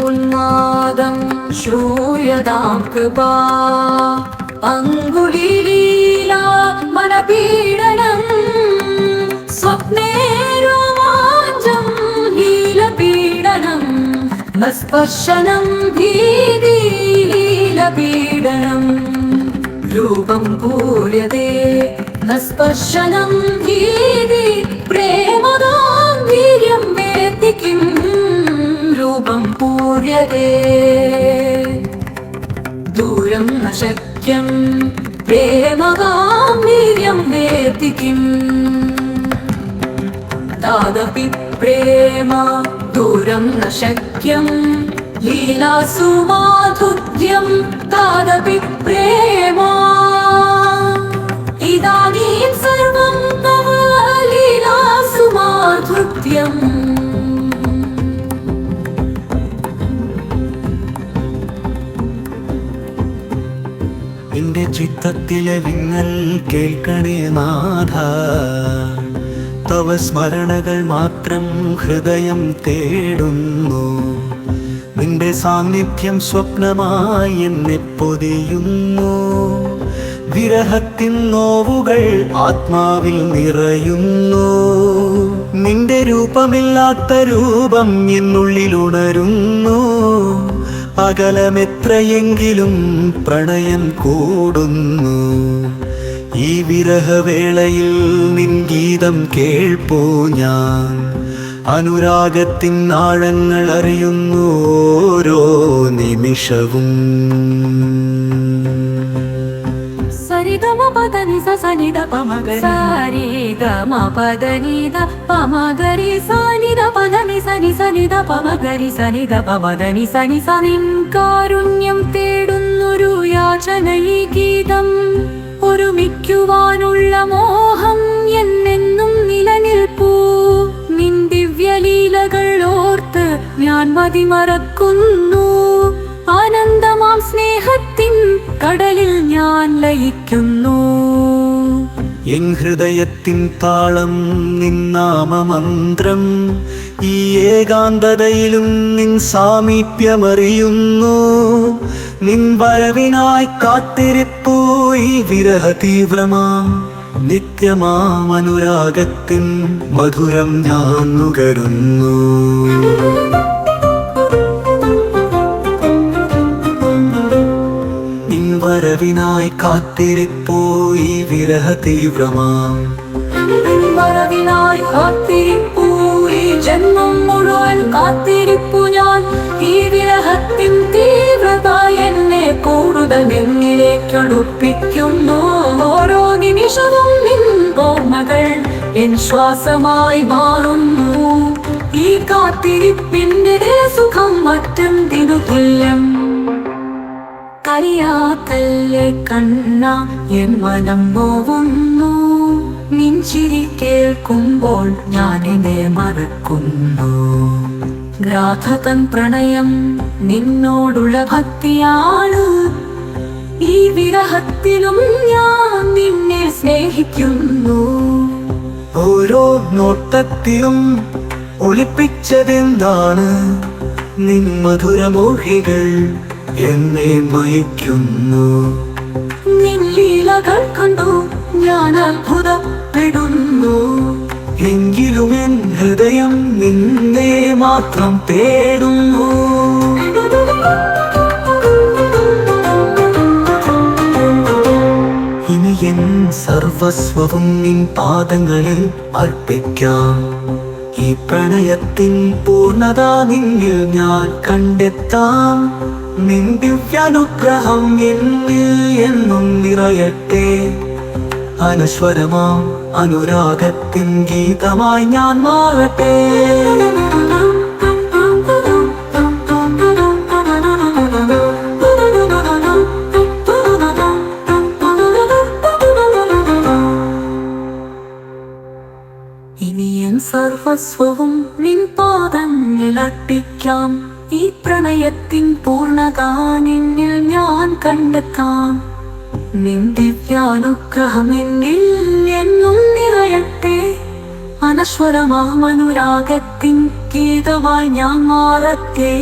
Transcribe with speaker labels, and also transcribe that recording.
Speaker 1: ഉന്മാദം ശൂയതാം കൃപാ അങ്കുലീല മനപീഡനം സ്വപ്നേരോമാഞ്ചം ലീലപീഡനം സ്പർശനം ഭീതിലീലപീഡനം രൂപം പൂര്യതേ സ്പർശനം ഭീതി പ്രേമദാം വീര്യം വേദിക്കും രൂപം പൂര്യതേ ദൂരം ന ശക്യം പ്രേമദാം വീര്യം വേദിക്കും താദപി പ്രേമ ദൂരം ന ശക്യം ലീലാസു മാധുര്യം താദപി പ്രേമ ഇദാനീം സർവം തവ ലീലാസു മാധുര്യം
Speaker 2: എന്റെ ചിത്തത്തിലെ വിങ്ങൽ കേൾക്കണേ നാഥ തവ സ്മരണകൾ മാത്രം ഹൃദയം തേടുന്നു നിന്റെ സാന്നിധ്യം സ്വപ്നമായി എന്നെ പൊതിയുന്നു വിരഹത്തിൻ നോവുകൾ ആത്മാവിൽ നിറയുന്നു നിന്റെ രൂപമില്ലാത്ത രൂപം എന്നുള്ളിലുണരുന്നു അകലമെത്രയെങ്കിലും പ്രണയം കൂടുന്നു ഈ വിരഹവേളയിൽ നിൻ ഗീതം കേൾപ്പൂ ഞാൻ അനുരാഗത്തിൻ ആഴങ്ങൾ അറിയുന്നു ഓരോ നിമിഷവും
Speaker 1: സരിഗമപദനിസ സനിധ പമഗരി സരിഗമപദനിധ പമഗരി സനിധ പദനി സനി സനിധ പമഗരി സനിധ പമദനി സനി സനിം കാരുണ്യം തേടുന്നൊരു യാചന ഈ ഗീതം ഒരുമിക്കുവാനുള്ള മോഹം എന്നെന്നും നിലനിൽപ്പൂ നിൻ ദിവ്യലീലകൾ ഓർത്ത് ഞാൻ മതിമറക്കുന്നു ആനന്ദമാം സ്നേഹത്തിൻ കടലിൽ ഞാൻ ലയിക്കുന്നു
Speaker 2: എൻ ഹൃദയത്തിൻ താളം നിൻ നാമമന്ത്രം ഈ ഏകാന്തതയിലും നിൻ സാമീപ്യമറിയുന്നു നിൻ വരവിനായി കാത്തിരിപ്പൂ ഈ വിരഹ തീവ്രമാം നിത്യമാം അനുരാഗത്തിൻ മധുരം ഞാൻ നുകരുന്നു നിൻ വരവിനായി കാത്തിരിപ്പൂ ഈ വിരഹ തീവ്രമാം
Speaker 1: വരവിനായി കാത്തിരിപ്പൂ ഈ ജന്മം മുഴുവൻ കാത്തിരിപ്പു ഞാൻ ഈ വിരഹത്തിൻ തീവ്രത എന്നെ കൂടുതൽ എന്നിലേക്കൊടുപ്പിക്കുന്നു ഓരോ നിമിഷവും നിൻ ഓർമ്മകൾ എൻ ശ്വാസമായി മാറുന്നു ഈ കാത്തിരിപ്പിന്റെ സുഖം മറ്റെന്തിനു തുല്യം കരിയാക്കല്ലേ കണ്ണ എൻ മനം പോവുന്നു നിൻ ചിരി കേൾക്കുമ്പോൾ ഞാൻ എന്നെ മറക്കുന്നു രാധതൻ പ്രണയം നിന്നോടുള്ള ഭക്തിയാണ് ഈ വിരഹത്തിലും ഞാൻ നിന്നെ സ്നേഹിക്കുന്നു
Speaker 2: ഓരോ നോട്ടത്തിലും ഒളിപ്പിച്ചതെന്താണ് നിൻ മധുരമോഹികൾ എന്നെ മയക്കുന്നു
Speaker 1: നിൻ ലീലകൾ കണ്ടു ഞാൻ അത്ഭുതപ്പെടുന്നു
Speaker 2: എങ്കിലും എൻ ഹൃദയം നിന്നെ മാത്രം തേടുന്നു ഇനി എൻ സർവസ്വവും നിൻ പാദങ്ങളിൽ അർപ്പിക്കാം ഈ പ്രണയത്തിൻ പൂർണ്ണത നിന്നിൽ ഞാൻ കണ്ടെത്താം നിൻ ദിവ്യാനുഗ്രഹം എന്നിൽ എന്നും നിറയട്ടെ അനശ്വരമാം അനുരാഗത്തിൻ ഗീതമായി ഞാൻ മാറട്ടെ
Speaker 1: ഇനി എൻ സർവസ്വവും നിൻ പാദങ്ങളിൽ അർപ്പിക്കാം ഈ പ്രണയത്തിൻ പൂർണ്ണത നിന്നിൽ ഞാൻ കണ്ടെത്താം നിൻ ദിവ്യാനുഗ്രഹം എന്നിൽ എന്നും നിറയട്ടെ നശ്വരമാമനുരാഗത്തിൻ ഗീതമായി ഞാൻ മാറട്ടെ.